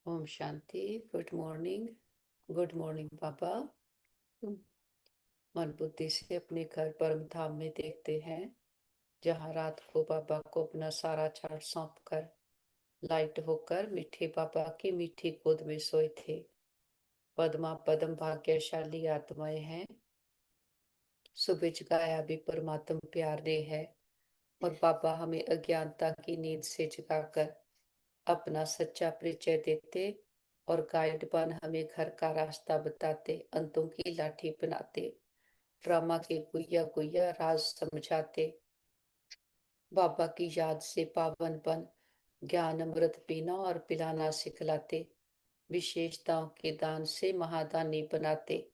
Om Shanti. Good morning पापा। मन बुद्धि से अपने घर परम धाम में देखते हैं, जहाँ रात को पापा को अपना सारा छाड़ सौंप कर लाइट होकर मीठे पापा की मीठी गोद में सोए थे। पद्मा पद्म भाग्यशाली आत्माएं हैं। सुबह जगाया भी परमात्म प्यार ने है, और पापा हमें अज्ञानता की नींद से जगाकर अपना सच्चा परिचय देते और गाइड बन हमें घर का रास्ता बताते, अंतों की लाठी बनाते, ड्रामा के गुइया गुइया राज समझाते। बाबा की याद से पावन बन ज्ञान अमृत पीना और पिलाना सिखलाते। विशेषताओं के दान से महादानी बनाते,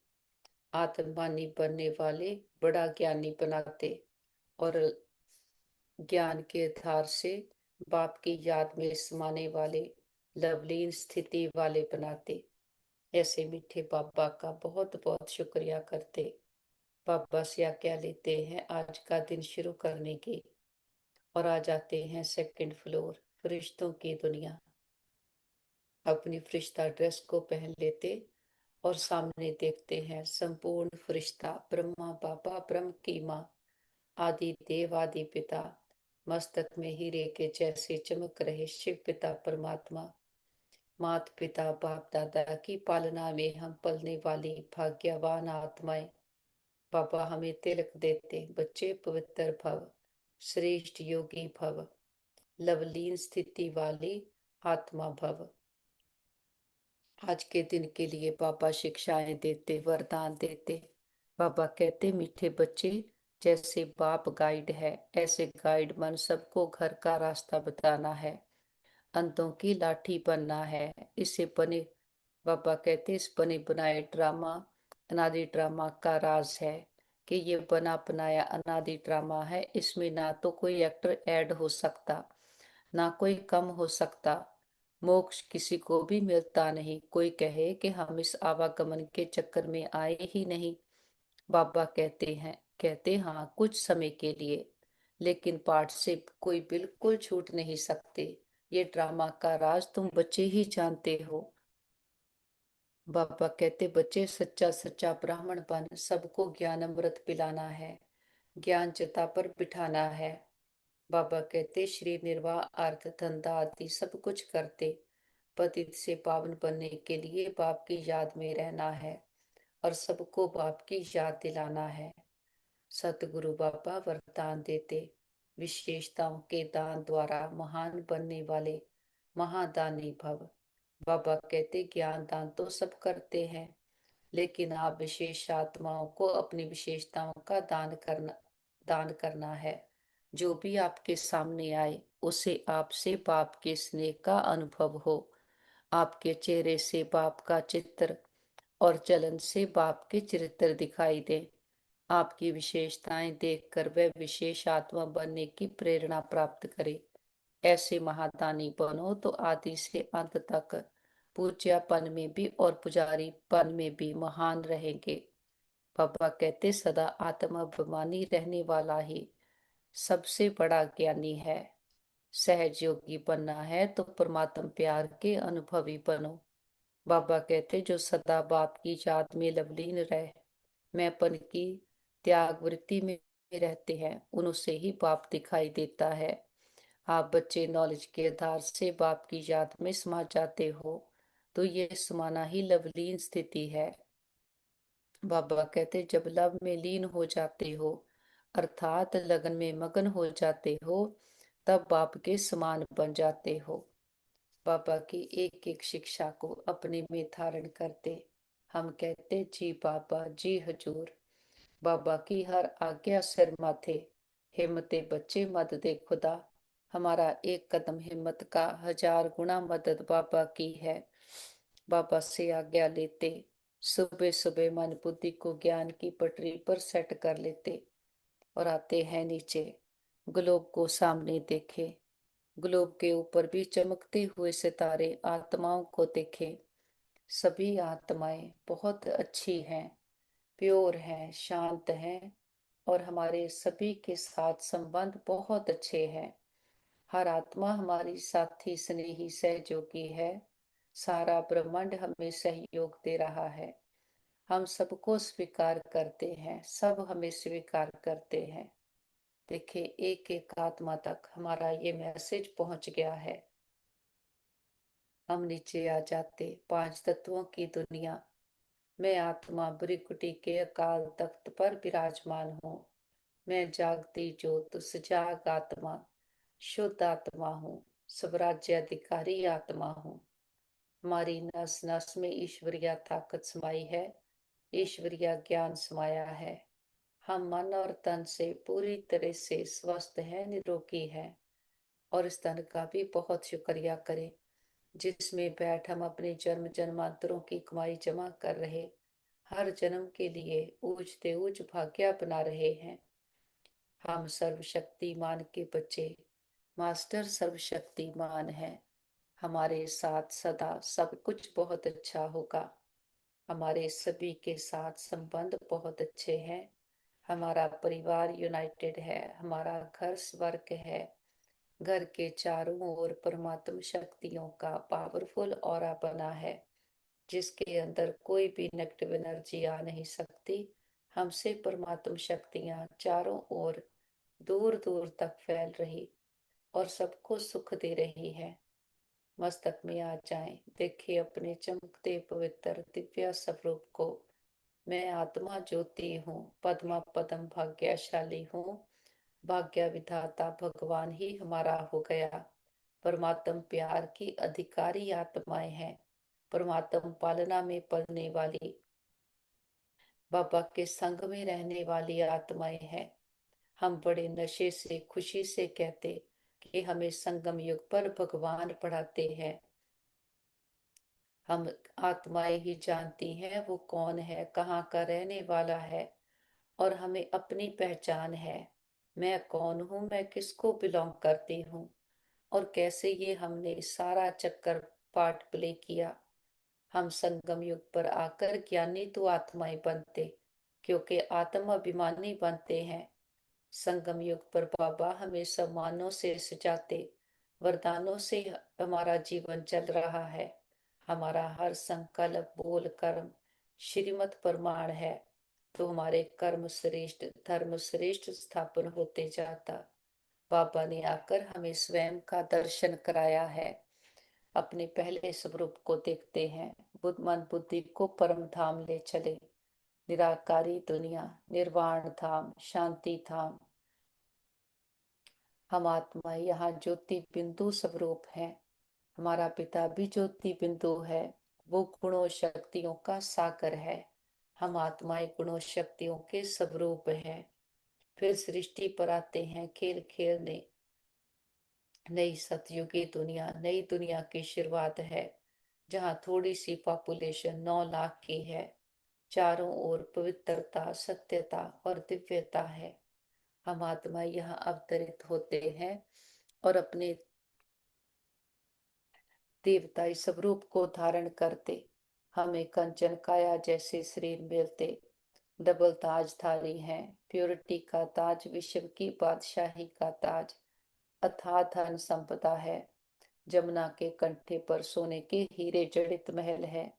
आत्मवानी बनने वाले बड़ा ज्ञानी बनाते, और ज्ञान के आधार से बाप की याद में समाने वाले लवलीन स्थिति वाले बनाते। ऐसे मीठे बाबा का बहुत बहुत शुक्रिया करते। बाबा से आज्ञा लेते हैं आज का दिन शुरू करने की, और आ जाते हैं सेकंड फ्लोर, फरिश्तों की दुनिया। अपनी फरिश्ता ड्रेस को पहन लेते और सामने देखते हैं संपूर्ण फरिश्ता ब्रह्मा बाबा, ब्रह्म की माँ, आदि देव आदि पिता, मस्तक में हीरे के जैसे चमक रहे शिव पिता परमात्मा। मात पिता बाप दादा की पालना में हम पलने वाली भाग्यवान आत्माएं। बाबा हमें तिलक देते, बच्चे पवित्र भव, श्रेष्ठ योगी भव, लवलीन स्थिति वाली आत्मा भव। आज के दिन के लिए बाबा शिक्षाएं देते, वरदान देते। बाबा कहते, मीठे बच्चे, जैसे बाप गाइड है ऐसे गाइड बन सबको घर का रास्ता बताना है, अंतों की लाठी बनना है। इसे बने बाबा कहते, इस बने बनाए ड्रामा अनादि ड्रामा का राज है कि ये बना बनाया अनादि ड्रामा है। इसमें ना तो कोई एक्टर ऐड हो सकता, ना कोई कम हो सकता। मोक्ष किसी को भी मिलता नहीं। कोई कहे कि हम इस आवागमन के चक्कर में आए ही नहीं। बाबा कहते हाँ, कुछ समय के लिए, लेकिन पाठ से कोई बिल्कुल छूट नहीं सकते। ये ड्रामा का राज तुम बच्चे ही जानते हो। बाबा कहते, बच्चे सच्चा सच्चा ब्राह्मण बन सबको ज्ञान अमृत पिलाना है, ज्ञान चिता पर बिठाना है। बाबा कहते, श्री निर्वाह अर्थ धंधा आदि सब कुछ करते, पतित से पावन बनने के लिए बाप की याद में रहना है और सबको बाप की याद दिलाना है। सतगुरु बाबा वरदान देते, विशेषताओं के दान द्वारा महान बनने वाले महादानी भव। बाबा कहते, ज्ञान दान तो सब करते हैं, लेकिन आप विशेष आत्माओं को अपनी विशेषताओं का दान करना है। जो भी आपके सामने आए उसे आपसे बाप के स्नेह का अनुभव हो। आपके चेहरे से बाप का चित्र और चलन से बाप के चरित्र दिखाई दे। आपकी विशेषताएं देखकर वह विशेष आत्मा बनने की प्रेरणा प्राप्त करे। ऐसे महादानी बनो तो आदि से अंत तक पूज्यापन में भी और पुजारीपन में भी महान रहेंगे। बाबा कहते, सदा आत्माभिमानी रहने वाला ही सबसे बड़ा ज्ञानी है। सहज योगी बनना है तो परमात्म प्यार के अनुभवी बनो। बाबा कहते, जो सदा बाप की याद में लवलीन रह मैंपन की त्याग वृत्ति में रहते हैं, उनसे ही बाप दिखाई देता है। आप बच्चे नॉलेज के आधार से बाप की याद में समा जाते हो, तो ये समाना ही लवलीन स्थिति है। बाबा कहते, जब लव में लीन हो जाते हो अर्थात लगन में मगन हो जाते हो, तब बाप के समान बन जाते हो। बाबा की एक एक शिक्षा को अपने में धारण करते हम कहते, जी बाबा, जी हजूर। बाबा की हर आज्ञा सिर माथे, हिम्मते बच्चे मदद दे खुदा। हमारा एक कदम हिम्मत का 1000 गुना मदद बाबा की है। बाबा से आज्ञा लेते सुबह सुबह मन बुद्धि को ज्ञान की पटरी पर सेट कर लेते और आते हैं नीचे। ग्लोब को सामने देखे, ग्लोब के ऊपर भी चमकते हुए सितारे आत्माओं को देखे। सभी आत्माएं बहुत अच्छी हैं, प्योर हैं, शांत हैं, और हमारे सभी के साथ संबंध बहुत अच्छे हैं। हर आत्मा हमारी साथी स्नेही सहयोगी है। सारा ब्रह्मांड हमें सहयोग दे रहा है। हम सबको स्वीकार करते हैं, सब हमें स्वीकार करते हैं। देखिए, एक एक आत्मा तक हमारा ये मैसेज पहुंच गया है। हम नीचे आ जाते। पांच तत्वों की दुनिया। मैं आत्मा ब्रिकुटी के अकाल तख्त पर विराजमान हूँ। मैं जागती ज्योत सजाग आत्मा, शुद्ध आत्मा हूँ, स्वराज्य अधिकारी आत्मा हूँ। हमारी नस नस में ईश्वरीय ताकत समाई है, ईश्वरीय ज्ञान समाया है। हम मन और तन से पूरी तरह से स्वस्थ हैं, निरोगी हैं। और इस तन का भी बहुत शुक्रिया करें जिसमें बैठ हम अपने जन्म जन्मांतरों की कमाई जमा कर रहे, हर जन्म के लिए ऊंचते ऊंच भाग्य बना रहे हैं। हम सर्वशक्तिमान के बच्चे, मास्टर सर्वशक्तिमान है। हमारे साथ सदा सब कुछ बहुत अच्छा होगा। हमारे सभी के साथ संबंध बहुत अच्छे हैं। हमारा परिवार यूनाइटेड है, हमारा घर स्वर्ग है। घर के चारों ओर परमात्म शक्तियों का पावरफुल ऑरा बना है, जिसके अंदर कोई भी नेगेटिव एनर्जी आ नहीं सकती। हमसे परमात्म शक्तियां चारों ओर दूर दूर तक फैल रही और सबको सुख दे रही है। मस्तक में आ जाएं, देखिए अपने चमकते पवित्र दिव्य स्वरूप को। मैं आत्मा ज्योति हूँ, पद्मा पदम भाग्यशाली हूँ। भाग्य विधाता भगवान ही हमारा हो गया। परमात्म प्यार की अधिकारी आत्माएं हैं। परमात्म पालना में पलने वाली, बाबा के संग में रहने वाली आत्माएं हैं। हम बड़े नशे से खुशी से कहते कि हमें संगम युग पर भगवान पढ़ाते हैं। हम आत्माएं ही जानती हैं वो कौन है, कहाँ का रहने वाला है। और हमें अपनी पहचान है। मैं कौन हूँ, मैं किसको बिलोंग करती हूँ, और कैसे ये हमने सारा चक्कर पार्ट प्ले किया। हम संगम युग पर आकर ज्ञानी तो आत्माएं बनते, क्योंकि आत्म अभिमानी बनते हैं। संगम युग पर बाबा हमें सम्मानों से सजाते, वरदानों से हमारा जीवन चल रहा है। हमारा हर संकल्प बोल कर्म श्रीमत प्रमाण है, तो हमारे कर्म श्रेष्ठ धर्म श्रेष्ठ स्थापन होते जाता। बाबा ने आकर हमें स्वयं का दर्शन कराया है। अपने पहले स्वरूप को देखते हैं। बुद्ध मन बुद्धि को परम धाम ले चले। निराकारी दुनिया, निर्वाण धाम, शांति धाम। हम आत्मा यहाँ ज्योति बिंदु स्वरूप है। हमारा पिता भी ज्योति बिंदु है। वो गुणों शक्तियों का सागर है। हम आत्माएं गुणों शक्तियों के स्वरूप है। फिर सृष्टि पर आते हैं खेल खेलने। नई सतयुगी दुनिया, नई दुनिया की शुरुआत है, जहाँ थोड़ी सी पॉपुलेशन 9 लाख की है। चारों ओर पवित्रता, सत्यता और दिव्यता है। हम आत्मा यहाँ अवतरित होते हैं और अपने देवताई स्वरूप को धारण करते। हमें कंचन काया जैसे शरीर मिलते। डबल ताजधारी हैं। प्योरिटी का ताज, विश्व की बादशाही का ताज। अथाह धन संपदा है। जमुना के कंठे पर सोने के हीरे जड़ित महल है।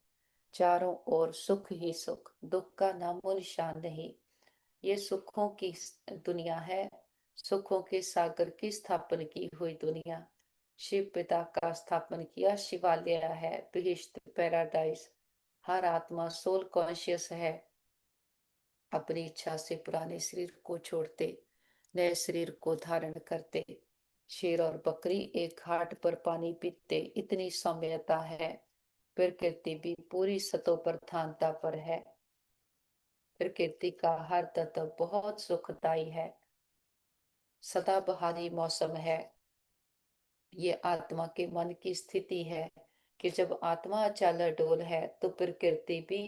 चारों ओर सुख ही सुख, दुख का नामो निशान नहीं। ये सुखों की दुनिया है, सुखों के सागर की स्थापन की हुई दुनिया। शिव पिता का स्थापन किया शिवालय है, बहिष्ट पैराडाइज। हर आत्मा सोल कॉन्शियस है। अपनी इच्छा से पुराने शरीर को छोड़ते, नए शरीर को धारण करते। शेर और बकरी एक घाट पर पानी पीते, इतनी सौम्यता है। प्रकृति भी पूरी सतो प्रधानता पर है। प्रकृति का हर तत्व बहुत सुखदाई है। सदाबहारी मौसम है। ये आत्मा के मन की स्थिति है कि जब आत्मा अचल डोल है तो प्रकृति भी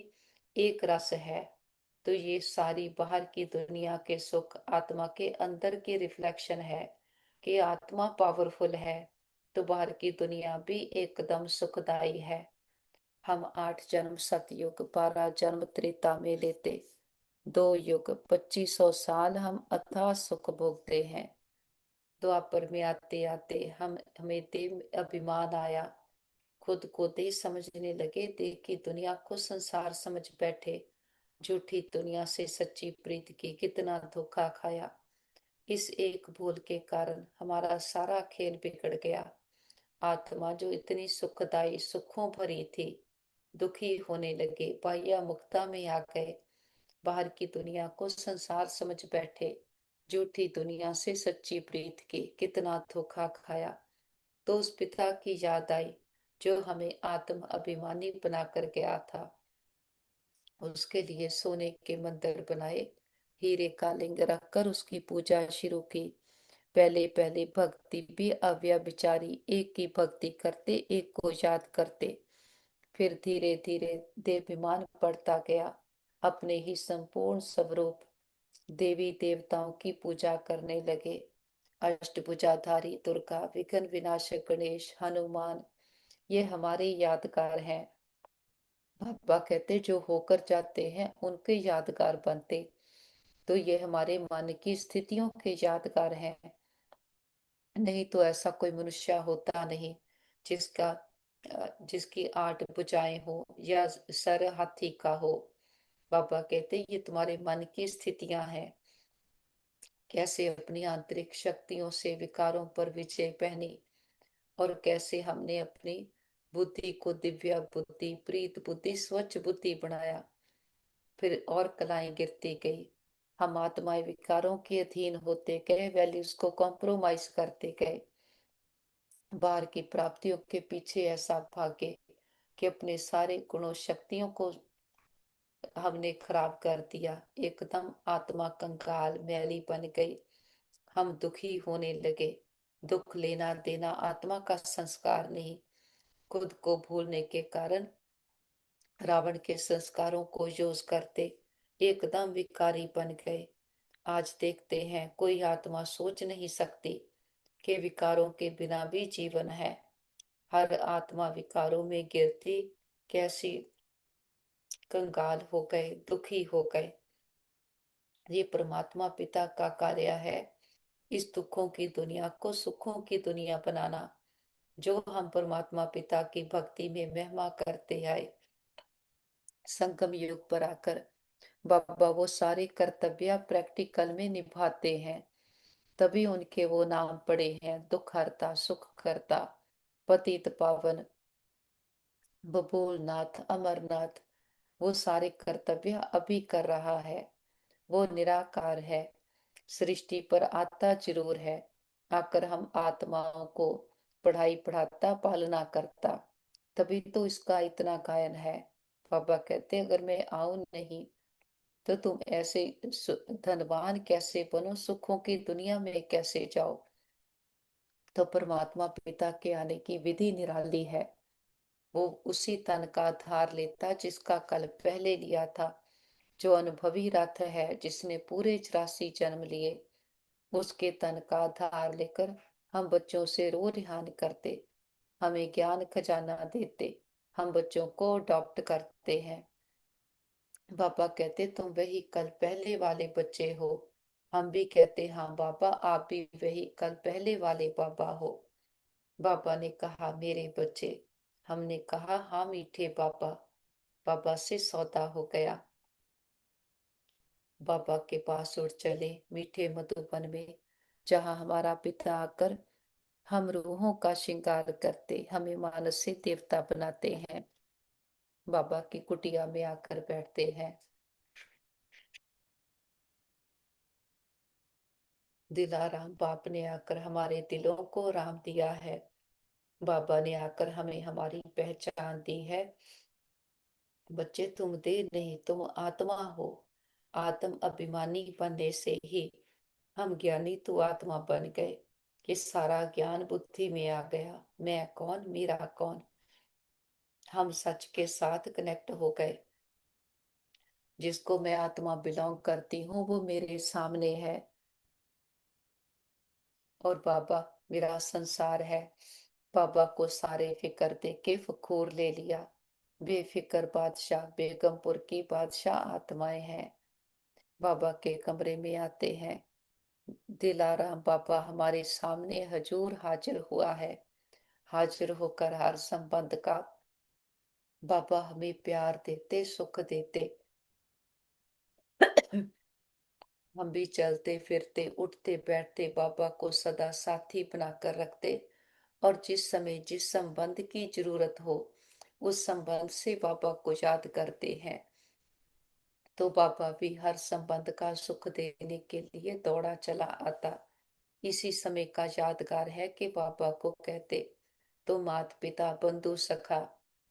एक रस है। तो ये सारी बाहर की दुनिया के सुख आत्मा के अंदर की रिफ्लेक्शन है कि आत्मा पावरफुल है, तो बाहर की दुनिया भी एकदम सुखदाई है। हम 8 जन्म सतयुग, 12 जन्म त्रेता में लेते, 2 युग 2500 साल हम अथाह सुख भोगते हैं। द्वापर में आते आते हमें देव अभिमान आया। खुद को देह समझने लगे, देह की दुनिया को संसार समझ बैठे। झूठी दुनिया से सच्ची प्रीत की कितना धोखा खाया। इस एक भूल के कारण हमारा सारा खेल बिगड़ गया। आत्मा जो इतनी सुखदाई सुखों भरी थी, दुखी होने लगे, बाह्य मुक्ता में आ गए। बाहर की दुनिया को संसार समझ बैठे। झूठी दुनिया से सच्ची प्रीत की कितना धोखा खाया। तो उस पिता की याद आई जो हमें आत्म अभिमानी बनाकर गया था। उसके लिए सोने के मंदिर बनाए, हीरे का लिंग रखकर उसकी पूजा शुरू की। पहले पहले भक्ति भी अव्यभिचारी एक की भक्ति करते, एक को याद करते। फिर धीरे धीरे देवाभिमान बढ़ता गया। अपने ही संपूर्ण स्वरूप देवी देवताओं की पूजा करने लगे। अष्टभुजाधारी दुर्गा, विघ्न विनाशक गणेश, हनुमान, ये हमारे यादगार हैं। बाबा कहते जो होकर जाते हैं उनके यादगार बनते। तो ये हमारे मन की स्थितियों के यादगार हैं। नहीं तो ऐसा कोई मनुष्य होता नहीं जिसका जिसकी 8 भुजाएं हो या सर हाथी का हो। बाबा कहते ये तुम्हारे मन की स्थितियां हैं। कैसे अपनी आंतरिक शक्तियों से विकारों पर विजय पहनी, और कैसे हमने अपनी बुद्धि को दिव्य बुद्धि, प्रीत बुद्धि, स्वच्छ बुद्धि बनाया। फिर और कलाएं गिरती गई। हम आत्माएं विकारों के अधीन होते गए, वैल्यूज को कॉम्प्रोमाइज करते गए। बाहर की प्राप्तियों के पीछे ऐसा भागे कि अपने सारे गुणों शक्तियों को हमने खराब कर दिया। एकदम आत्मा कंकाल मैली बन गई। हम दुखी होने लगे। दुख लेना देना आत्मा का संस्कार नहीं। खुद को भूलने के कारण रावण के संस्कारों को यूज करते एकदम विकारी बन गए। आज देखते हैं कोई आत्मा सोच नहीं सकती कि विकारों के बिना भी जीवन है। हर आत्मा विकारों में गिरती कैसी कंगाल हो गए, दुखी हो गए। ये परमात्मा पिता का कार्य है, इस दुखों की दुनिया को सुखों की दुनिया बनाना। जो हम परमात्मा पिता की भक्ति में महिमा करते आए, संगम युग पर आकर बाबा वो सारे कर्तव्य प्रैक्टिकल में निभाते हैं। तभी उनके वो नाम पड़े हैं, दुख हरता, सुख करता, पतित पावन, बबूलनाथ, अमरनाथ। वो सारे कर्तव्य अभी कर रहा है। वो निराकार है, सृष्टि पर आता जरूर है। आकर हम आत्माओं को पढ़ाई पढ़ाता, पालना करता। तभी तो इसका इतना गायन है। बाबा कहते अगर मैं आऊं नहीं तो तुम ऐसे धनवान कैसे बनो, सुखों की दुनिया में कैसे जाओ। तो परमात्मा पिता के आने की विधि निराली है। वो उसी तन का धार लेता जिसका कल पहले लिया था। जो अनुभवी रथ है, जिसने पूरे 84 जन्म लिए, उसके तन का धार लेकर हम बच्चों से रो रिहान करते, हमें ज्ञान खजाना देते, हम बच्चों को अडॉप्ट करते हैं। बाबा कहते तुम वही कल पहले वाले बच्चे हो। हम भी कहते हाँ बाबा, आप भी वही कल पहले वाले बाबा हो। बाबा ने कहा मेरे बच्चे। हमने कहा हाँ मीठे बाबा। बाबा से सौदा हो गया। बाबा के पास उड़ चले मीठे मधुबन में, जहाँ हमारा पिता आकर हम रूहों का श्रृंगार करते, हमें मानस से देवता बनाते हैं। बाबा की कुटिया में आकर बैठते हैं। दिलाराम बाप ने आकर हमारे दिलों को राम दिया है। बाबा ने आकर हमें हमारी पहचान दी है। बच्चे तुम देह नहीं, तुम आत्मा हो। आत्म अभिमानी बनने से ही हम ज्ञानी तो आत्मा बन गए। ये सारा ज्ञान बुद्धि में आ गया। मैं कौन, मेरा कौन। हम सच के साथ कनेक्ट हो गए। जिसको मैं आत्मा बिलोंग करती हूँ वो मेरे सामने है, और बाबा मेरा संसार है। बाबा को सारे फिक्र दे के फखूर ले लिया। बेफिक्र बादशाह, बेगमपुर की बादशाह आत्माएं हैं। बाबा के कमरे में आते हैं। दिलाराम बाबा हमारे सामने हजूर हाजिर हुआ है। हाजिर होकर हर संबंध का बाबा हमें प्यार देते, सुख देते। हम भी चलते फिरते उठते बैठते बाबा को सदा साथी बनाकर रखते, और जिस समय जिस संबंध की जरूरत हो उस संबंध से बाबा को याद करते हैं, तो बाबा भी हर संबंध का सुख देने के लिए दौड़ा चला आता। इसी समय का यादगार है कि बाबा को कहते तो माता पिता बंधु सखा,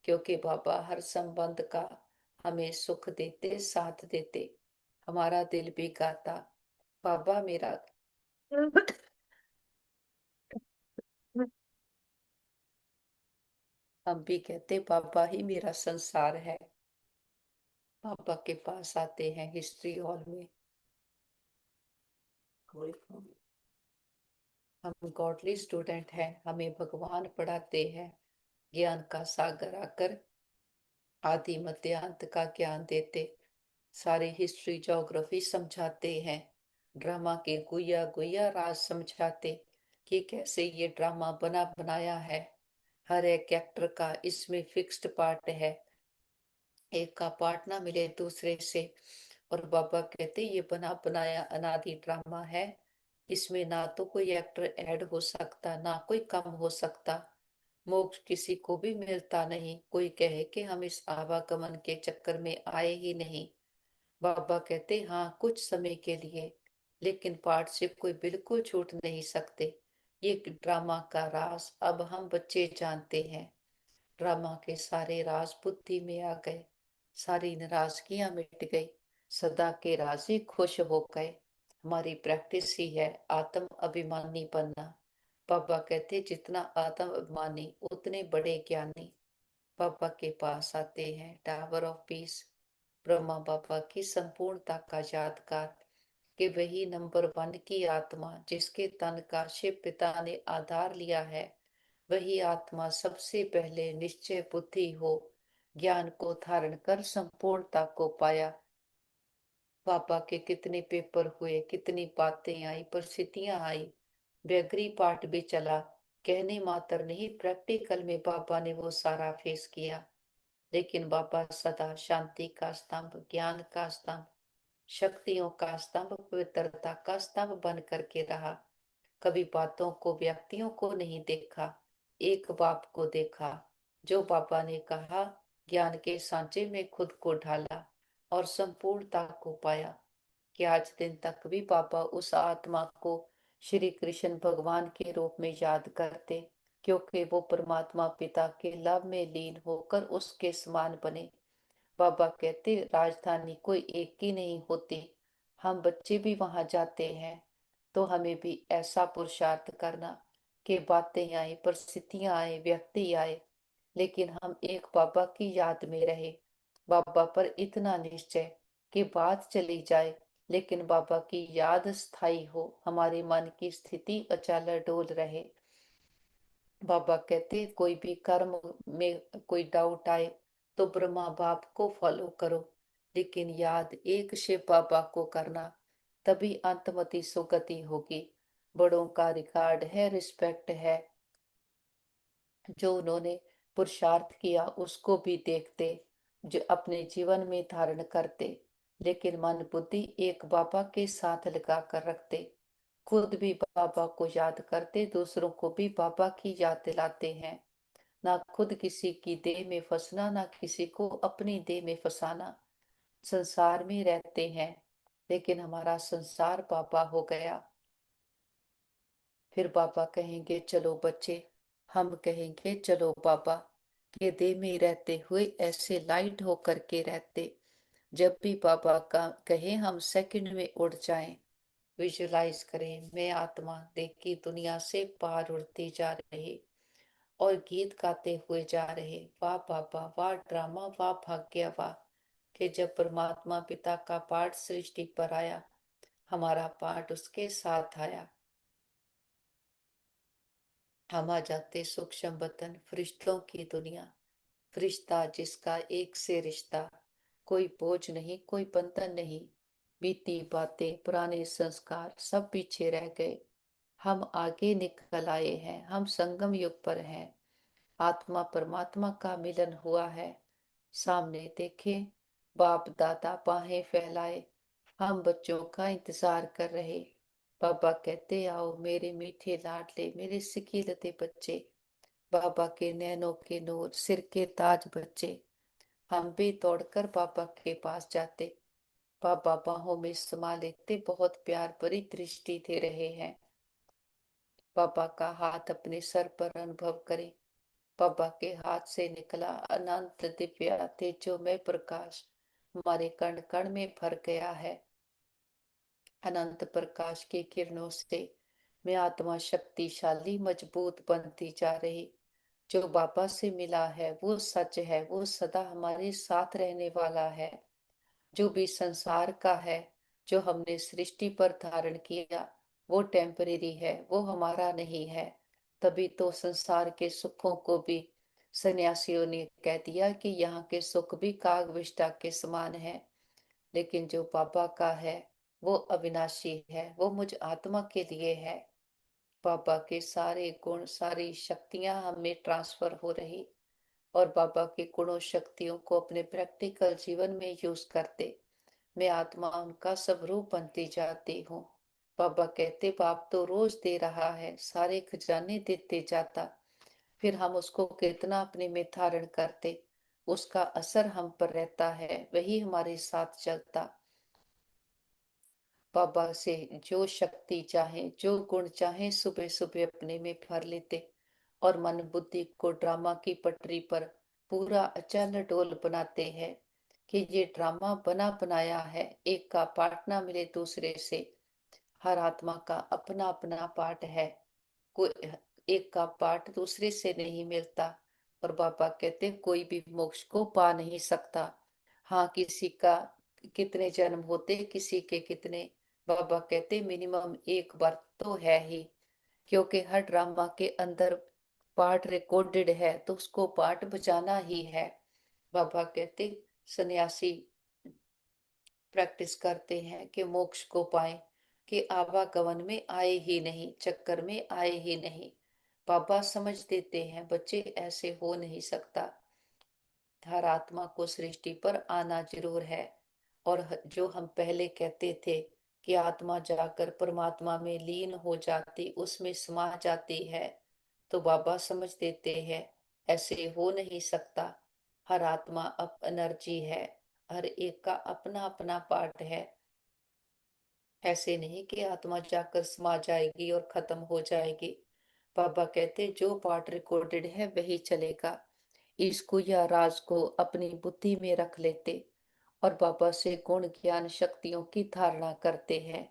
क्योंकि बाबा हर संबंध का हमें सुख देते, साथ देते। हमारा दिल भी गाता, बाबा मेरा। हम भी कहते बाबा ही मेरा संसार है। पापा के पास आते हैं हिस्ट्री हॉल में। हम गॉडली स्टूडेंट हैं, हमें भगवान पढ़ाते हैं। ज्ञान का सागर आकर आदि मध्य अंत का ज्ञान देते, सारी हिस्ट्री ज्योग्राफी समझाते हैं। ड्रामा के गुया गुया राज समझाते कि कैसे ये ड्रामा बना बनाया है। हर एक एक्टर का इसमें फिक्स्ड पार्ट है, एक का पार्ट ना मिले दूसरे से। और बाबा कहते ये बना बनाया अनादि ड्रामा है, इसमें ना तो कोई एक्टर ऐड हो सकता, ना कोई कम हो सकता। मोक्ष किसी को भी मिलता नहीं, कोई कहे कि हम इस आवागमन के चक्कर में आए ही नहीं। बाबा कहते हाँ कुछ समय के लिए, लेकिन पाठ से कोई बिल्कुल छूट नहीं सकते। ये ड्रामा का राज अब हम बच्चे जानते हैं। ड्रामा के सारे राज बुद्धि में आ गए, सारी नाराजगियां मिट गई, सदा के राजी खुश हो गए। हमारी प्रैक्टिस ही है आत्म अभिमानी बनना। बाबा कहते जितना आत्म अभिमानी उतने बड़े ज्ञानी। बाबा के पास आते हैं टावर ऑफ पीस, ब्रह्मा बाबा की संपूर्णता का यादगार, कि वही नंबर वन की आत्मा जिसके तन का शिव पिता ने आधार लिया है, वही आत्मा सबसे पहले निश्चय बुद्धि हो ज्ञान को धारण कर संपूर्णता को पाया। पापा के कितने पेपर हुए, कितनी बातें आई, परिस्थितियां आई, बेगरी पार्ट भी चला, कहने मात्र नहीं प्रैक्टिकल में बाबा ने वो सारा फेस किया। लेकिन बाबा सदा शांति का स्तंभ, ज्ञान का स्तंभ, शक्तियों का स्तंभ, पवित्रता का स्तंभ बन करके रहा। कभी बातों को व्यक्तियों को नहीं देखा, एक बाप को देखा। जो बाबा ने कहा, ज्ञान के सांचे में खुद को ढाला और संपूर्णता को पाया। कि आज दिन तक भी बाबा उस आत्मा को श्री कृष्ण भगवान के रूप में याद करते, क्योंकि वो परमात्मा पिता के लव में लीन होकर उसके समान बने। बाबा कहते राजधानी कोई एक की नहीं होती, हम बच्चे भी वहां जाते हैं, तो हमें भी ऐसा पुरुषार्थ करना कि बातें आए, परिस्थितियां आए, व्यक्ति आए, लेकिन हम एक बाबा की याद में रहे। बाबा पर इतना निश्चय कि बात चली जाए, लेकिन बाबा की याद स्थायी हो, हमारे मन की स्थिति अचाल डोल रहे। बाबा कहते कोई भी कर्म में कोई डाउट आए तो ब्रह्मा बाप को फॉलो करो, लेकिन याद एक शिव बाबा को करना, तभी अंतमति सुगति होगी। बड़ों का रिकॉर्ड है, रिस्पेक्ट है, जो उन्होंने पुरुषार्थ किया उसको भी देखते, जो अपने जीवन में धारण करते, लेकिन मन बुद्धि एक बाबा के साथ लगा कर रखते। खुद भी बाबा को याद करते, दूसरों को भी बाबा की याद दिलाते हैं। ना खुद किसी की देह में फंसना, ना किसी को अपनी देह में फंसाना। संसार में रहते हैं, लेकिन हमारा संसार बाबा हो गया। फिर बाबा कहेंगे चलो बच्चे, हम कहेंगे चलो बाबा। ये देह में रहते हुए ऐसे लाइट होकर के रहते, जब भी बाबा का कहे हम सेकंड में उड़ जाएं। विजुलाइज करें मैं आत्मा देह की दुनिया से पार उड़ती जा रही, और गीत गाते हुए जा रहे, वाह बाबा, वाह ड्रामा, वाह भाग्य, वाह। कि जब परमात्मा पिता का पाठ सृष्टि पर आया, हमारा पाठ उसके साथ आया। हम आ जाते सूक्ष्म वतन, फरिश्तों की दुनिया। फरिश्ता जिसका एक से रिश्ता, कोई बोझ नहीं, कोई बंधन नहीं। बीती बातें, पुराने संस्कार सब पीछे रह गए, हम आगे निकल आए हैं, हम संगम युग पर हैं। आत्मा परमात्मा का मिलन हुआ है। सामने देखें, बाप दादा बाहें फैलाए हम बच्चों का इंतजार कर रहे। बाबा कहते आओ मेरे मीठे लाडले मेरे सिकीलते बच्चे, बाबा के नैनों के नूर सिर के ताज बच्चे। हम भी दौड़कर बाबा के पास जाते, बाबा बाहों में समा लेते, बहुत प्यार भरी दृष्टि दे रहे हैं। बाबा का हाथ अपने सर पर अनुभव करें। बाबा के हाथ से निकला अनंत दिव्य तेजोमय प्रकाश हमारे कण कण में भर गया है। अनंत प्रकाश की किरणों से मैं आत्मा शक्तिशाली मजबूत बनती जा रही। जो बाबा से मिला है वो सच है, वो सदा हमारे साथ रहने वाला है। जो भी संसार का है, जो हमने सृष्टि पर धारण किया, वो टेम्परेरी है, वो हमारा नहीं है। तभी तो संसार के सुखों को भी सन्यासियों ने कह दिया कि यहाँ के सुख भी काग विष्ठा के समान है। लेकिन जो बाबा का है वो अविनाशी है, वो मुझ आत्मा के लिए है। बाबा के सारे गुण सारी शक्तियां हमें ट्रांसफर हो रही, और बाबा के गुणों शक्तियों को अपने प्रैक्टिकल जीवन में यूज करते मैं आत्मा उनका स्वरूप बनती जाती हूँ। बाबा कहते बाप तो रोज दे रहा है, सारे खजाने देते जाता, फिर हम उसको कितना अपने में धारण करते, उसका असर हम पर रहता है, वही हमारे साथ चलता। बाबा से जो शक्ति चाहे जो गुण चाहे सुबह सुबह अपने में भर लेते, और मन बुद्धि को ड्रामा की पटरी पर पूरा अचल डोल बनाते हैं कि ये ड्रामा बना बनाया है, एक का पार्ट ना मिले दूसरे से। हर आत्मा का अपना अपना पार्ट है, कोई एक का पार्ट दूसरे से नहीं मिलता। और बाबा कहते कोई भी मोक्ष को पा नहीं सकता। हाँ, किसी का कितने जन्म होते, किसी के कितने, बाबा कहते मिनिमम एक बार तो है ही, क्योंकि हर ड्रामा के अंदर पार्ट रिकॉर्डेड है तो उसको पार्ट बचाना ही है। बाबा कहते सन्यासी प्रैक्टिस करते हैं कि मोक्ष को पाए, कि आवागमन में आए ही नहीं, चक्कर में आए ही नहीं। बाबा समझ देते हैं बच्चे ऐसे हो नहीं सकता, हर आत्मा को सृष्टि पर आना जरूर है। और जो हम पहले कहते थे कि आत्मा जाकर परमात्मा में लीन हो जाती, उसमें समा जाती है, तो बाबा समझ देते हैं ऐसे हो नहीं सकता। हर आत्मा अप एनर्जी है, हर एक का अपना अपना पार्ट है। ऐसे नहीं कि आत्मा जाकर समा जाएगी और खत्म हो जाएगी। बाबा कहते जो पार्ट रिकॉर्डेड है वही चलेगा। इसको या राज को अपनी बुद्धि में रख लेते, और बाबा से गुण ज्ञान शक्तियों की धारणा करते हैं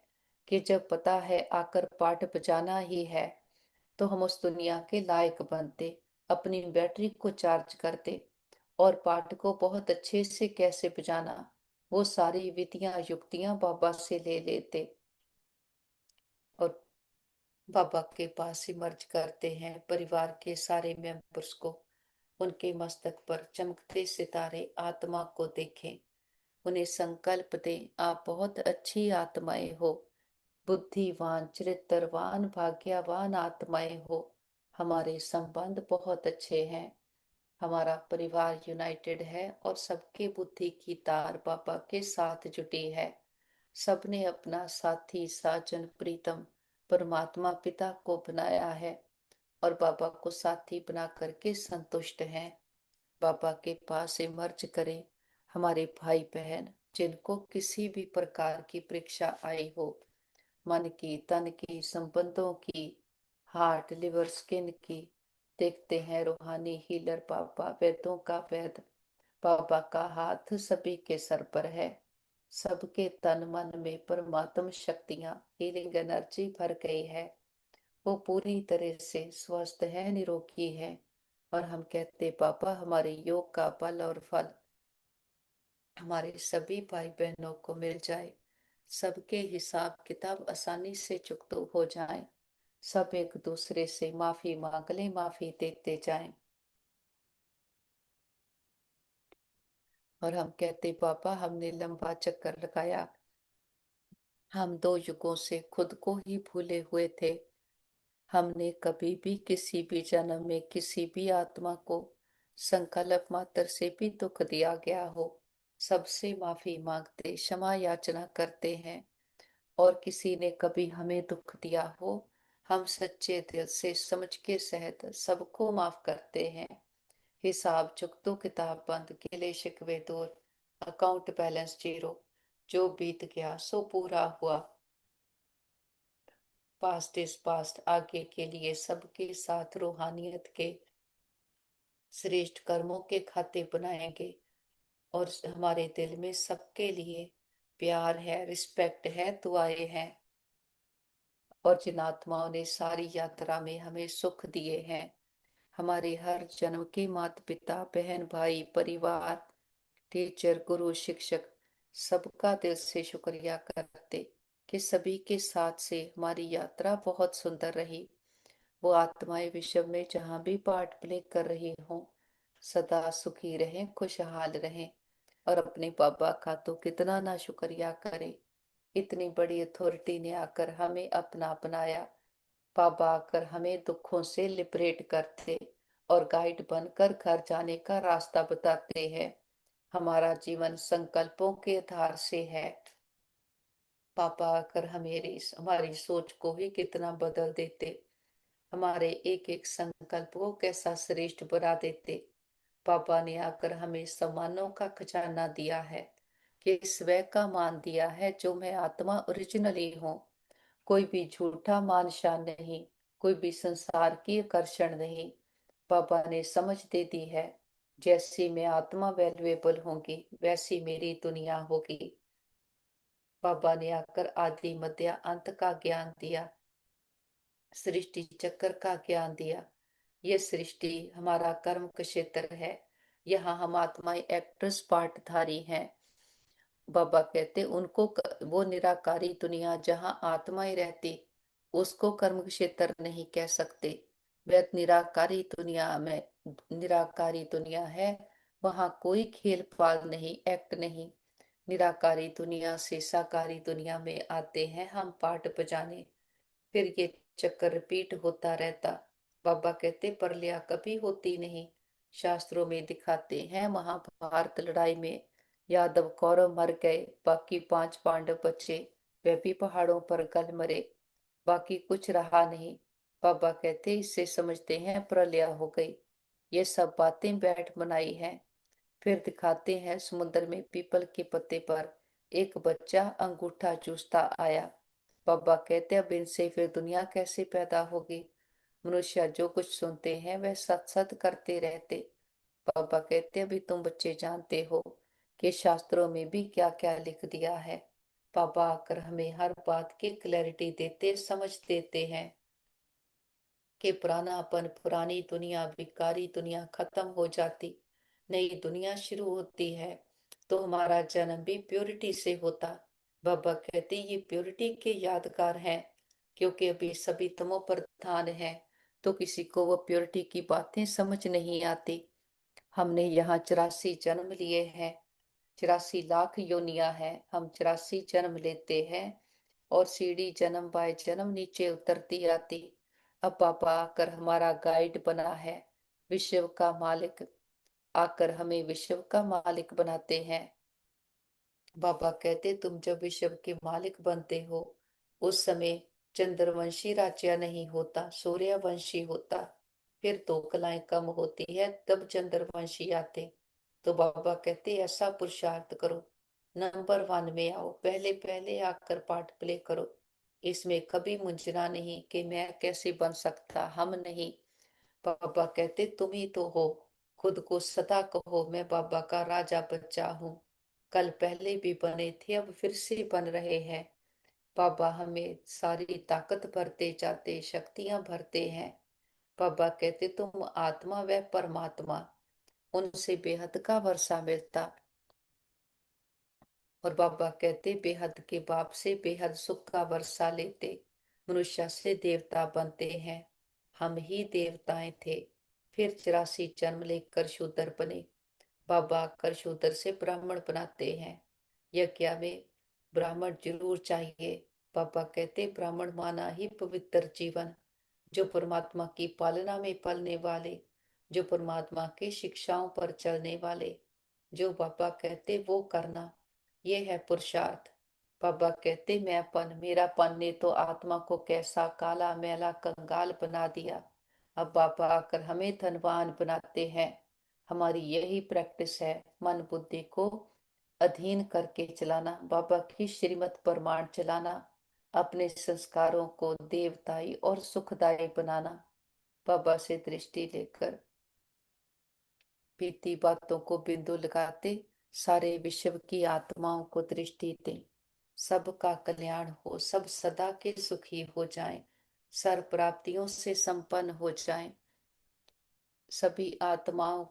कि जब पता है आकर पाठ बजाना ही है, तो हम उस दुनिया के लायक बनते, अपनी बैटरी को चार्ज करते, और पाठ को बहुत अच्छे से कैसे बजाना वो सारी विधियां युक्तियां बाबा से ले लेते, और बाबा के पास ही मर्ज करते हैं परिवार के सारे मेंबर्स को। उनके मस्तक पर चमकते सितारे आत्मा को देखें, उन्हें संकल्प दें आप बहुत अच्छी आत्माएं हो, बुद्धिवान चरित्रवान भाग्यवान आत्माएं हो। हमारे संबंध बहुत अच्छे हैं, हमारा परिवार यूनाइटेड है, और सबके बुद्धि की तार बाबा के साथ जुटी है। सबने अपना साथी साजन प्रीतम परमात्मा पिता को बनाया है, और बाबा को साथी बना करके संतुष्ट हैं। बाबा के पास इमर्ज करें हमारे भाई बहन जिनको किसी भी प्रकार की परीक्षा आई हो, मन की तन की संबंधों की, हार्ट लिवर स्किन की। देखते हैं रूहानी हीलर बाबा वैद्यों का वैद, बाबा का हाथ सभी के सर पर है। सबके तन मन में परमात्म शक्तियां हीलिंग एनर्जी भर गई है, वो पूरी तरह से स्वस्थ है निरोगी है। और हम कहते बाबा हमारे योग का बल और फल हमारे सभी भाई बहनों को मिल जाए, सबके हिसाब किताब आसानी से चुकता हो जाए, सब एक दूसरे से माफी मांग ले, माफी देते जाएं। और हम कहते पापा हमने लंबा चक्कर लगाया, हम 2 युगों से खुद को ही भूले हुए थे, हमने कभी भी किसी भी जन्म में किसी भी आत्मा को संकल्प मात्र से भी दुख दिया गया हो, सबसे माफी मांगते क्षमा याचना करते हैं। और किसी ने कभी हमें दुख दिया हो, हम सच्चे दिल से समझ के सहित सबको माफ करते हैं। हिसाब चुक दो, किताब बंद, गिले शिकवे दूर, अकाउंट बैलेंस जीरो। जो बीत गया सो पूरा हुआ, पास्ट इज पास्ट। आगे के लिए सबके साथ रूहानियत के श्रेष्ठ कर्मों के खाते बनाएंगे। और हमारे दिल में सबके लिए प्यार है, रिस्पेक्ट है, दुआएं हैं। और जिन आत्माओं ने सारी यात्रा में हमें सुख दिए हैं, हमारे हर जन्म के माता पिता बहन भाई परिवार, टीचर गुरु शिक्षक, सबका दिल से शुक्रिया करते कि सभी के साथ से हमारी यात्रा बहुत सुंदर रही। वो आत्माएं विश्व में जहां भी पार्ट प्ले कर रही हों, सदा सुखी रहें, खुशहाल रहें। और अपने बाबा का तो कितना ना शुक्रिया करें। इतनी बड़ी अथॉरिटी ने आकर हमें अपना अपनाया। बाबा आकर हमें दुखों से लिबरेट करते और गाइड बनकर घर जाने का रास्ता बताते हैं। हमारा जीवन संकल्पों के आधार से है। पापा आकर हमारी सोच को ही कितना बदल देते, हमारे एक एक संकल्प को कैसा श्रेष्ठ बना देते। पापा ने आकर हमें सम्मानों का खजाना दिया है, कि स्व का मान दिया है, जो मैं आत्मा ओरिजिनली हूँ। कोई भी झूठा मान शान नहीं, कोई भी संसार की आकर्षण नहीं। पापा ने समझ दे दी है, जैसी मैं आत्मा वैल्यूएबल होंगी वैसी मेरी दुनिया होगी। बाबा ने आकर आदि मध्य अंत का ज्ञान दिया, सृष्टि चक्र का ज्ञान दिया। ये सृष्टि हमारा कर्म क्षेत्र है। यहाँ हम आत्माएं एक्ट्रेस पार्टधारी हैं। बाबा कहते उनको वो निराकारी दुनिया जहाँ आत्माएं रहती, उसको कर्म क्षेत्र नहीं कह सकते। वह निराकारी दुनिया में निराकारी दुनिया है। वहाँ कोई खेल पाल नहीं, एक्ट नहीं। निराकारी दुनिया से साकारी दुनिया में आते हैं हम पाठ बजाने। फिर ये चक्कर रिपीट होता रहता। बाबा कहते परलिया कभी होती नहीं। शास्त्रों में दिखाते हैं, महाभारत लड़ाई में यादव कौरव मर गए, बाकी 5 पांडव बचे। वे भी पहाड़ों पर गल मरे, बाकी कुछ रहा नहीं। बाबा कहते इससे समझते हैं प्रलय हो गई। ये सब बातें बैठ बनाई हैं। फिर दिखाते हैं समुद्र में पीपल के पत्ते पर एक बच्चा अंगूठा चूसता आया। बाबा कहते अब इनसे फिर दुनिया कैसे पैदा होगी। मनुष्य जो कुछ सुनते हैं वह सत सत करते रहते। बाबा कहते अभी तुम बच्चे जानते हो कि शास्त्रों में भी क्या क्या लिख दिया है। बाबा आकर हमें हर बात की क्लैरिटी देते, समझ देते हैं कि पुरानापन, पुरानी दुनिया, विकारी दुनिया खत्म हो जाती, नई दुनिया शुरू होती है। तो हमारा जन्म भी प्योरिटी से होता। बाबा कहते ये प्योरिटी के यादगार हैं, क्योंकि अभी सभी तमो प्रधान है, तो किसी को वो प्योरिटी की बातें समझ नहीं आती। हमने यहाँ 84 जन्म लिए हैं, 84 लाख योनिया है। हम 84 जन्म लेते हैं और सीढ़ी जन्म बाय जन्म नीचे उतरती आती। अब पापा आकर हमारा गाइड बना है, विश्व का मालिक आकर हमें विश्व का मालिक बनाते हैं। बाबा कहते तुम जब विश्व के मालिक बनते हो, उस समय चंद्रवंशी राज्य नहीं होता, सूर्यवंशी होता। फिर दो कलाएं कम होती है, तब चंद्रवंशी आते। तो बाबा कहते ऐसा पुरुषार्थ करो, नंबर 1 में आओ, पहले पहले आकर पार्ट प्ले करो। इसमें कभी मुंझना नहीं कि मैं कैसे बन सकता, हम नहीं। बाबा कहते तुम ही तो हो। खुद को सदा कहो मैं बाबा का राजा बच्चा हूँ। कल पहले भी बने थे, अब फिर से बन रहे हैं। बाबा हमें सारी ताकत भरते जाते, शक्तियां भरते हैं। बाबा कहते तुम आत्मा व परमात्मा, उनसे बेहद का वर्षा मिलता। और बाबा कहते बेहद के बाप से बेहद सुख का वर्षा लेते। मनुष्य से देवता बनते हैं, हम ही देवताएं थे। फिर 84 जन्म लेकर शूद्र बने। बाबा आकर शूद्र से ब्राह्मण बनाते हैं। यज्ञ में ब्राह्मण जरूर चाहिए। बाबा कहते ब्राह्मण माना ही पवित्र जीवन। जो परमात्मा की पालना में पलने वाले, जो परमात्मा की शिक्षाओं पर चलने वाले, जो बाबा कहते वो करना, ये है पुरुषार्थ। बाबा कहते मैंपन, मेरापन ने तो आत्मा को कैसा काला मैला कंगाल बना दिया। अब बाबा आकर हमें धनवान बनाते हैं। हमारी यही प्रैक्टिस है, मन बुद्धि को अधीन करके चलाना, बाबा की श्रीमत प्रमाण चलाना, अपने संस्कारों को देवताई और सुखदायी बनाना। बाबा से दृष्टि लेकर बीती बातों को बिंदु लगाते, सारे विश्व की आत्माओं को दृष्टि दें। सबका कल्याण हो, सब सदा के सुखी हो जाएं, सर्व प्राप्तियों से संपन्न हो जाएं। सभी आत्माओं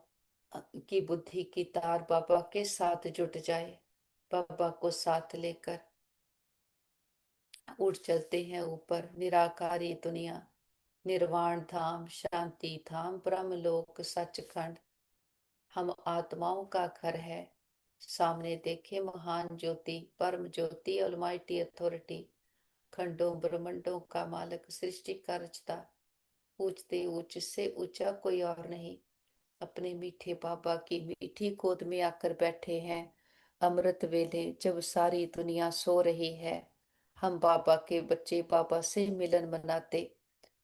की बुद्धि की तार बाबा के साथ जुट जाए। बाबा को साथ लेकर उड़ चलते हैं ऊपर, निराकारी दुनिया, निर्वाण धाम, शांति धाम, ब्रह्मलोक सचखंड। हम आत्माओं का घर है। सामने देखे महान ज्योति, परम ज्योति, ऑलमाइटी अथॉरिटी, खंडों ब्रह्मंडों का मालिक, सृष्टि का रचता, ऊंचते ऊंच से ऊंचा कोई और नहीं। अपने मीठे बाबा की मीठी गोद में आकर बैठे हैं। अमृत वेले जब सारी दुनिया सो रही है, हम बाबा के बच्चे बाबा से मिलन मनाते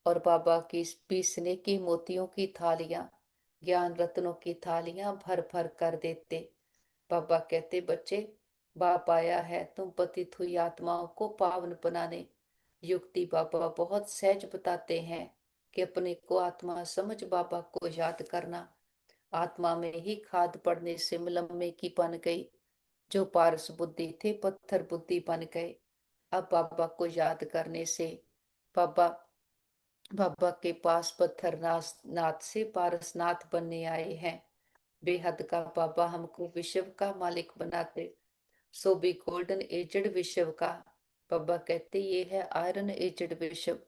और बाबा की पीसने की मोतियों की थालियां, ज्ञान रत्नों की थालियां भर भर कर देते। बाबा कहते बच्चे, बाप आया है तुम पतित हुई आत्माओं को पावन बनाने। युक्ति बाबा बहुत सहज बताते हैं कि अपने को आत्मा समझ बाबा को याद करना। आत्मा में ही खाद पड़ने से मलम्मे की बन गई। जो पारस बुद्धि थे पत्थर बुद्धि बन गए। अब बाबा को याद करने से बाबा बाबा के पास पत्थर नाथ से पारसनाथ बनने आए हैं। बेहद का बाबा हमको विश्व का मालिक बनाते, सो भी गोल्डन एजड विश्व का। बाबा कहते ये है आयरन एजड विश्व।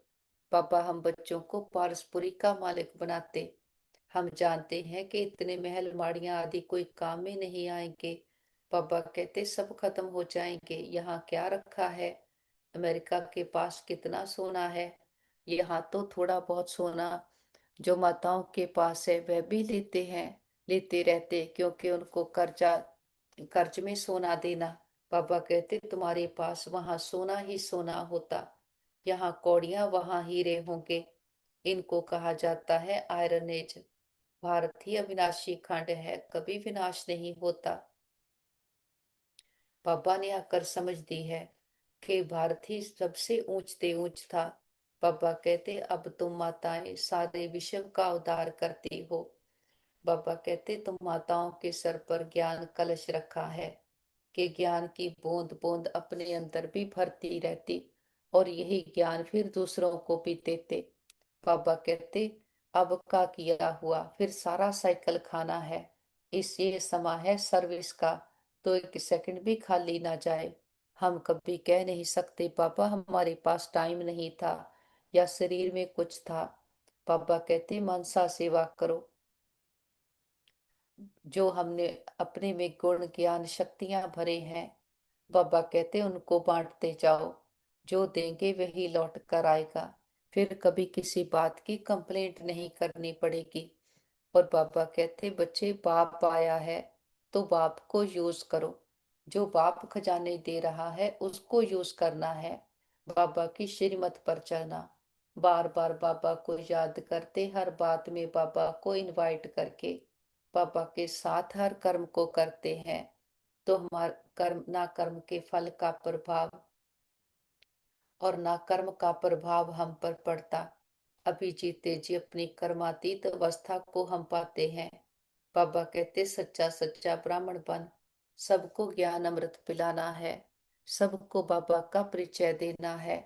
बाबा हम बच्चों को पारसपुरी का मालिक बनाते। हम जानते हैं कि इतने महल माड़ियां आदि कोई काम में नहीं आएंगे। बाबा कहते सब खत्म हो जाएंगे। यहाँ क्या रखा है? अमेरिका के पास कितना सोना है? यहाँ तो थोड़ा बहुत सोना जो माताओं के पास है वह भी लेते हैं, लेते रहते, क्योंकि उनको कर्जा, कर्ज में सोना देना। बाबा कहते तुम्हारे पास वहां सोना ही सोना होता, यहाँ कौड़ियां वहां हीरे होंगे। इनको कहा जाता है आयरन एज। भारत ही अविनाशी खंड है, कभी विनाश नहीं होता। बाबा ने आकर समझ दी है कि भारत ही सबसे ऊंचते ऊंच था। बाबा कहते अब तुम माताएं सारे विश्व का उद्धार करती हो। बाबा कहते तुम माताओं के सर पर ज्ञान कलश रखा है कि ज्ञान की बूंद बूंद अपने अंदर भी भरती रहती और यही ज्ञान फिर दूसरों को भी देते। बाबा कहते अब का किया हुआ फिर सारा साइकिल खाना है। इस ये समा है सर्विस का, तो एक सेकंड भी खाली ना जाए। हम कभी कह नहीं सकते बाबा हमारे पास टाइम नहीं था या शरीर में कुछ था। बाबा कहते मनसा सेवा करो। जो हमने अपने में गुण ज्ञान शक्तियां भरे हैं, बाबा कहते उनको बांटते जाओ। जो देंगे वही लौट कर आएगा। फिर कभी किसी बात की कंप्लेंट नहीं करनी पड़ेगी। और बाबा कहते बच्चे बाप आया है तो बाप को यूज करो। जो बाप खजाने दे रहा है उसको यूज करना है। बाबा की श्रीमत पर चलना, बार बार बाबा को याद करते, हर बात में बाबा को इनवाइट करके बाबा के साथ हर कर्म को करते हैं, तो हमारे कर्म ना कर्म के फल का प्रभाव और ना कर्म का प्रभाव हम पर पड़ता। अभी जीते जी अपनी कर्मातीत अवस्था को हम पाते हैं। बाबा कहते सच्चा सच्चा ब्राह्मण बन, सबको ज्ञान अमृत पिलाना है, सबको बाबा का परिचय देना है।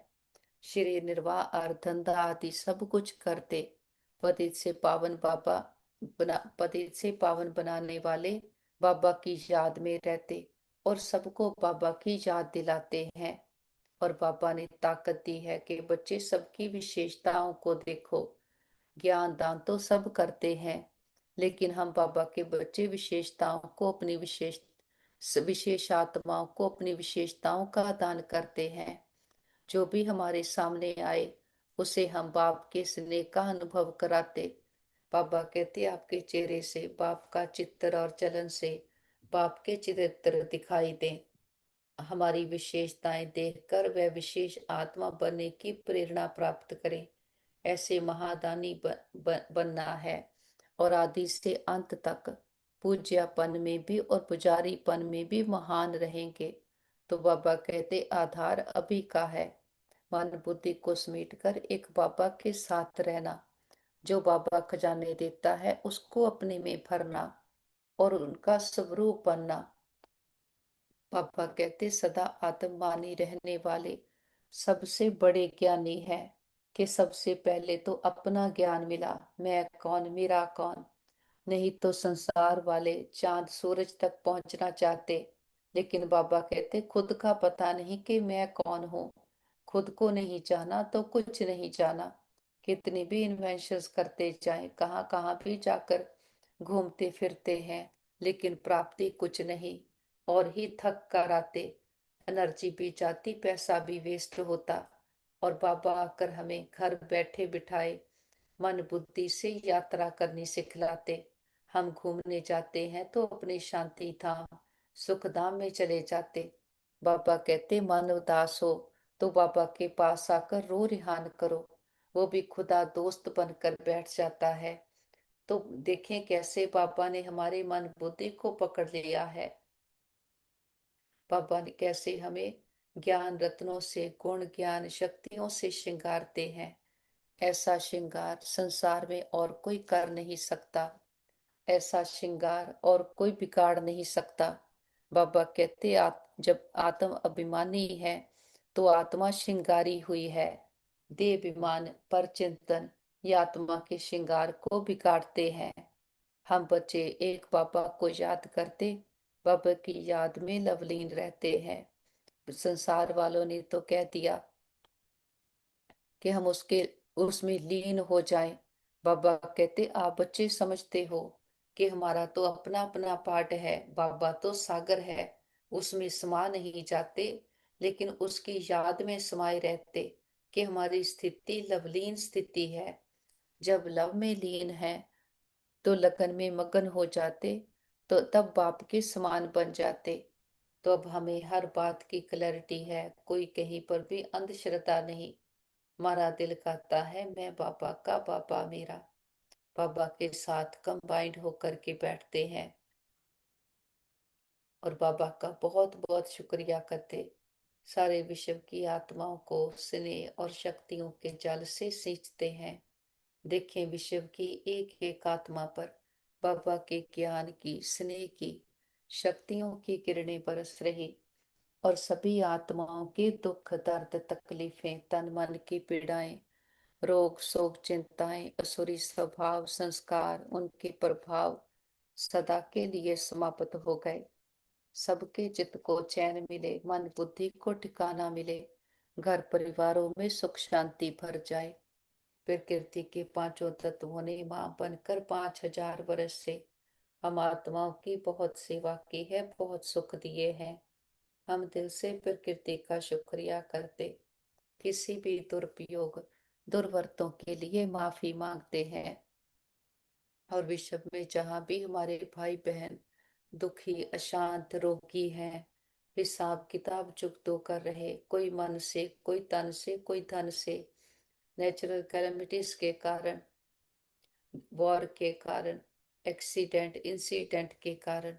श्री निर्वाह और धंधा आदि सब कुछ करते। पतित से पावन बाबा पतित से पावन बनाने वाले बाबा की याद में रहते और सबको बाबा की याद दिलाते हैं। और बाबा ने ताकत दी है कि बच्चे सबकी विशेषताओं को देखो। ज्ञान दान तो सब करते हैं, लेकिन हम बाबा के बच्चे विशेषताओं को अपनी विशेष आत्माओं को अपनी विशेषताओं का दान करते हैं। जो भी हमारे सामने आए उसे हम बाप के स्नेह का अनुभव कराते। बाबा कहते आपके चेहरे से बाप का चित्र और चलन से बाप के चित्र दिखाई दें। हमारी विशेषताएं देखकर वह विशेष आत्मा बनने की प्रेरणा प्राप्त करें। ऐसे महादानी बनना है और आदि से अंत तक पूज्यपन में भी और पुजारीपन में भी महान रहेंगे। तो बाबा कहते आधार अभी का है, मन बुद्धि को समेट कर एक बाबा के साथ रहना। जो बाबा खजाने देता है उसको अपने में भरना और उनका स्वरूप बनना। पापा कहते सदा आत्मवानी रहने वाले सबसे बड़े ज्ञानी है कि सबसे पहले तो अपना ज्ञान मिला, मैं कौन मेरा कौन। नहीं तो संसार वाले चांद सूरज तक पहुंचना चाहते, लेकिन बाबा कहते खुद का पता नहीं कि मैं कौन हूँ। खुद को नहीं जाना तो कुछ नहीं जाना। कितनी भी इन्वेंशंस करते जाएं, कहाँ कहाँ भी जाकर घूमते फिरते हैं, लेकिन प्राप्ति कुछ नहीं और ही थक कर आते। एनर्जी भी जाती, पैसा भी वेस्ट होता। और बाबा आकर हमें घर बैठे बिठाए मन बुद्धि से यात्रा करनी सिखलाते। हम घूमने जाते हैं तो अपने शांति धाम सुख धाम में चले जाते। बाबा कहते मन उदास हो तो बाबा के पास आकर रो रिहान करो, वो भी खुदा दोस्त बनकर बैठ जाता है। तो देखें कैसे बाबा ने हमारे मन बुद्धि को पकड़ लिया है। बाबा ने कैसे हमें ज्ञान रत्नों से गुण ज्ञान शक्तियों से श्रृंगारते हैं। ऐसा श्रृंगार संसार में और कोई कर नहीं सकता, ऐसा श्रृंगार और कोई बिगाड़ नहीं सकता। बाबा कहते जब आत्म अभिमानी है तो आत्मा श्रृंगारी हुई है। देह अभिमान पर चिंतन ये आत्मा के श्रृंगार को बिगाड़ते हैं। हम बच्चे एक बाबा को याद करते, बाबा की याद में लवलीन रहते हैं। संसार वालों ने तो कह दिया कि हम उसके उसमें लीन हो जाएं। बाबा कहते आप बच्चे समझते हो कि हमारा तो अपना अपना पार्ट है, बाबा तो सागर है, उसमें समा नहीं जाते, लेकिन उसकी याद में समाये रहते कि हमारी स्थिति लवलीन स्थिति है। जब लव में लीन है तो लगन में मगन हो जाते, तो तब बाप के समान बन जाते। तो अब हमें हर बात की क्लैरिटी है, कोई कहीं पर भी अंधश्रद्धा नहीं। हमारा दिल कहता है मैं बाबा का बाबा मेरा, बाबा के साथ कंबाइंड होकर के बैठते हैं और बाबा का बहुत बहुत शुक्रिया करते। सारे विश्व की आत्माओं को स्नेह और शक्तियों के जल से सींचते हैं। देखें विश्व की एक एक आत्मा पर बाबा के ज्ञान की स्नेह की शक्तियों की किरणें बरस रही और सभी आत्माओं के दुख दर्द तकलीफें तन मन की पीड़ाएं रोग शोक चिंताएं असुरी स्वभाव संस्कार उनके प्रभाव सदा के लिए समाप्त हो गए। सबके चित्त को चैन मिले, मन बुद्धि को ठिकाना मिले, घर परिवारों में सुख शांति भर जाए। प्रकृति के पांचों तत्वों ने मां बनकर 5000 वर्ष से हम आत्माओं की बहुत सेवा की है, बहुत सुख दिए हैं। हम दिल से प्रकृति का शुक्रिया करते, किसी भी दुरुपयोग दुर्वर्तों के लिए माफी मांगते हैं। और विश्व में जहां भी हमारे भाई बहन दुखी अशांत रोगी हैं, हिसाब किताब चुकतो कर रहे, कोई मन से कोई तन से कोई धन से, नेचुरल कैलमिटीज के कारण, वॉर के कारण, एक्सीडेंट इंसिडेंट के कारण,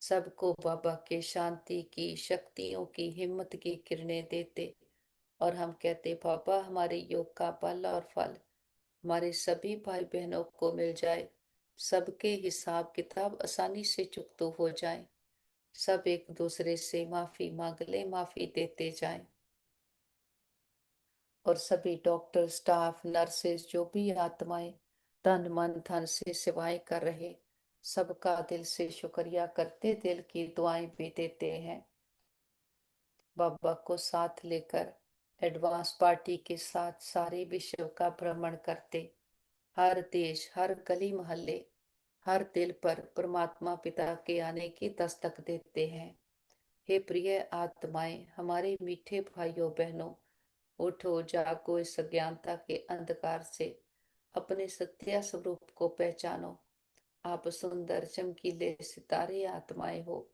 सबको बाबा के शांति की शक्तियों की हिम्मत की किरणें देते। और हम कहते पापा हमारे योग का बल और फल हमारे सभी भाई बहनों को मिल जाए, सबके हिसाब किताब आसानी से चुकतो हो जाए, सब एक दूसरे से माफी मांग ले, माफी देते जाएं। और सभी डॉक्टर स्टाफ नर्सेस जो भी आत्माएं तन मन धन से सेवाएं कर रहे, सबका दिल से शुक्रिया करते, दिल की दुआएं भी देते हैं। बाबा को साथ लेकर एडवांस पार्टी के साथ सारे विश्व का भ्रमण करते, हर देश हर गली मोहल्ले हर दिल पर परमात्मा पिता के आने की दस्तक देते हैं। हे प्रिय आत्माएं, हमारे मीठे भाइयों बहनों, उठो जागो, इस अज्ञानता के अंधकार से अपने सत्य स्वरूप को पहचानो। आप सुंदर चमकीले सितारे आत्माएं हो।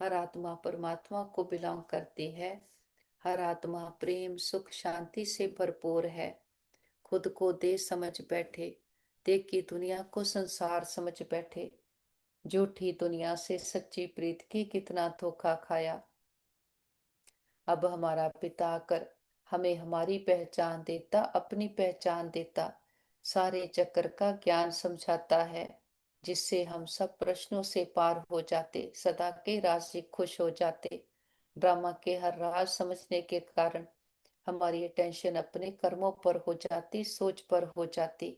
हर आत्मा परमात्मा को बिलोंग करती है। हर आत्मा प्रेम सुख शांति से भरपूर है। खुद को देश समझ बैठे, देख की दुनिया को संसार समझ बैठे। झूठी दुनिया से सच्ची प्रीत की कितना धोखा खाया। अब हमारा पिता आकर हमें हमारी पहचान देता, अपनी पहचान देता, सारे चक्र का ज्ञान समझाता है, जिससे हम सब प्रश्नों से पार हो जाते, सदा के राजी खुश हो जाते। ड्रामा के हर राज समझने के कारण हमारी अटेंशन अपने कर्मों पर हो जाती, सोच पर हो जाती।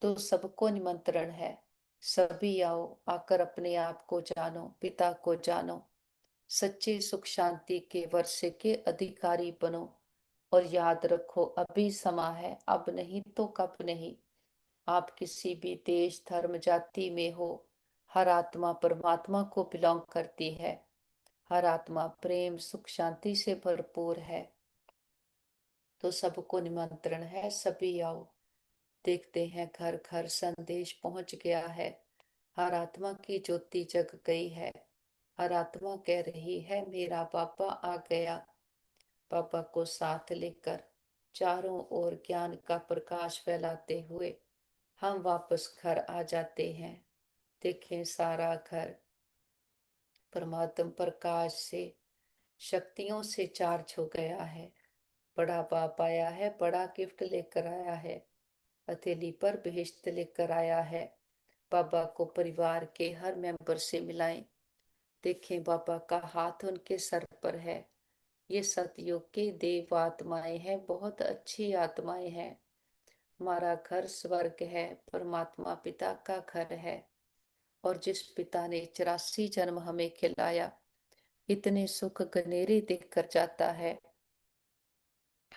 तो सबको निमंत्रण है, सभी आओ, आकर अपने आप को जानो, पिता को जानो, सच्चे सुख शांति के वर्षे के अधिकारी बनो। और याद रखो, अभी समा है, अब नहीं तो कब नहीं। आप किसी भी देश धर्म जाति में हो, हर आत्मा परमात्मा को बिलोंग करती है। हर आत्मा प्रेम सुख शांति से भरपूर है। तो सबको निमंत्रण है, सभी आओ। देखते हैं घर घर संदेश पहुंच गया है। हर आत्मा की ज्योति जग गई है। हर आत्मा कह रही है, मेरा पापा आ गया। पापा को साथ लेकर चारों ओर ज्ञान का प्रकाश फैलाते हुए हम वापस घर आ जाते हैं। देखें, सारा घर परमात्म प्रकाश से शक्तियों से चार्ज हो गया है। बड़ा बाप आया है, बड़ा गिफ्ट लेकर आया है, हथेली पर बेहेश्त लेकर आया है। बाबा को परिवार के हर मेंबर से मिलाएं। देखें, बाबा का हाथ उनके सर पर है। ये सतयुग के देव आत्माएं हैं, बहुत अच्छी आत्माएं हैं। हमारा घर स्वर्ग है, परमात्मा पिता का घर है। और जिस पिता ने 84 जन्म हमें खिलाया, इतने सुख गनेरे देकर जाता है।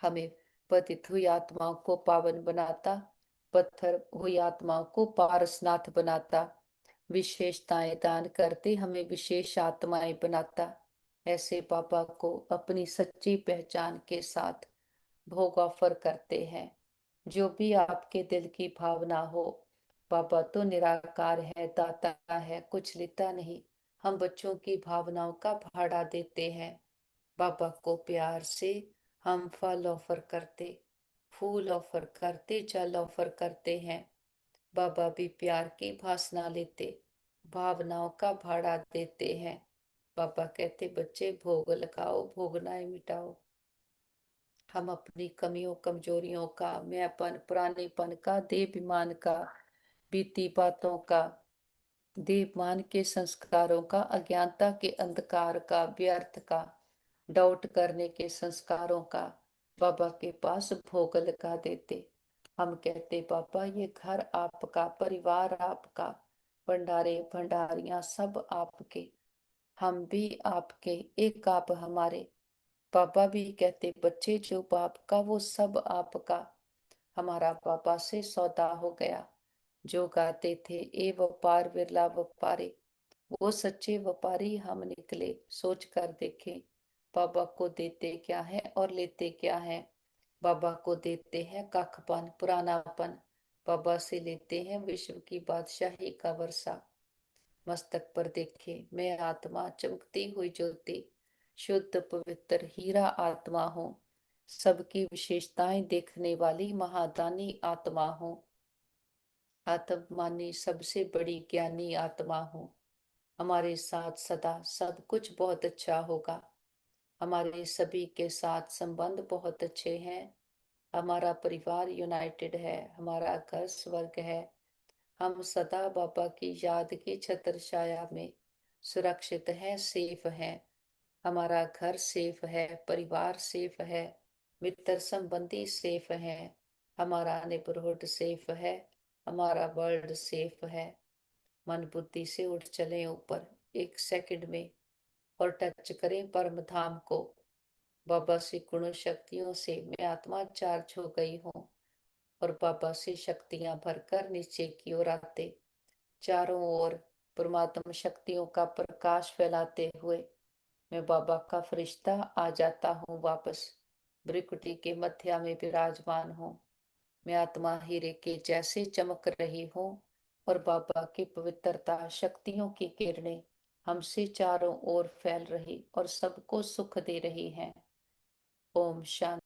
हमें पतित हुई आत्माओं को पावन बनाता, पत्थर हुई आत्माओं को पारसनाथ बनाता, विशेषताएं दान करते हमें विशेष आत्माएं बनाता। ऐसे बाबा को अपनी सच्ची पहचान के साथ भोग ऑफर करते हैं। जो भी आपके दिल की भावना हो, बाबा तो निराकार है, दाता है, कुछ लेता नहीं। हम बच्चों की भावनाओं का भाड़ा देते हैं। बाबा को प्यार से हम फल ऑफर करते, फूल ऑफर करते, जल ऑफर करते हैं। बाबा भी प्यार की भासना लेते, भावनाओं का भाड़ा देते हैं। बाबा कहते, बच्चे भोग लगाओ, भोगनाएं मिटाओ। हम अपनी कमियों कमजोरियों का, मैंपन पुरानेपन का, देहाभिमान का, बीती बातों का, देवमान के संस्कारों का, अज्ञानता के अंधकार का, व्यर्थ का, डाउट करने के संस्कारों का बाबा के पास भोग लगा देते। हम कहते, बाबा ये घर आपका, परिवार आपका, भंडारे भंडारियां सब आपके, हम भी आपके, एक आप हमारे। पापा भी कहते, बच्चे जो बाप का वो सब आपका। हमारा पापा से सौदा हो गया। जो गाते थे, ए व्यापार विरला व्यापारी, वो सच्चे व्यापारी हम निकले। सोच कर देखें, बाबा को देते क्या है और लेते क्या है। बाबा को देते हैं कखपन पुरानापन, बाबा से लेते हैं विश्व की बादशाही का वर्षा। मस्तक पर देखे, मैं आत्मा चमकती हुई ज्योति, शुद्ध पवित्र हीरा आत्मा हूँ। सबकी विशेषताएं देखने वाली महादानी आत्मा हूँ। आत्मानी सबसे बड़ी ज्ञानी आत्मा हूँ। हमारे साथ सदा सब कुछ बहुत अच्छा होगा। हमारे सभी के साथ संबंध बहुत अच्छे हैं। हमारा परिवार यूनाइटेड है, हमारा घर स्वर्ग है। हम सदा बाबा की याद की छत्र छाया में सुरक्षित हैं, सेफ हैं। हमारा घर सेफ है, परिवार सेफ है, मित्र संबंधी सेफ हैं, हमारा नेबरहुड सेफ है, हमारा वर्ल्ड सेफ है। मन बुद्धि से उठ चले ऊपर एक सेकंड में और टच करें परम धाम को। बाबा से गुण शक्तियों से मैं आत्मा चार्ज हो गई हूँ और बाबा से शक्तियां भरकर नीचे की ओर आते, चारों ओर परमात्मा शक्तियों का प्रकाश फैलाते हुए मैं बाबा का फरिश्ता आ जाता हूँ वापस। भ्रिकुटी के मध्य में विराजमान हूँ। मैं आत्मा हीरे के जैसे चमक रही हूँ और बाबा की पवित्रता शक्तियों की किरणें हमसे चारों ओर फैल रही और सबको सुख दे रही हैं। ओम शांति।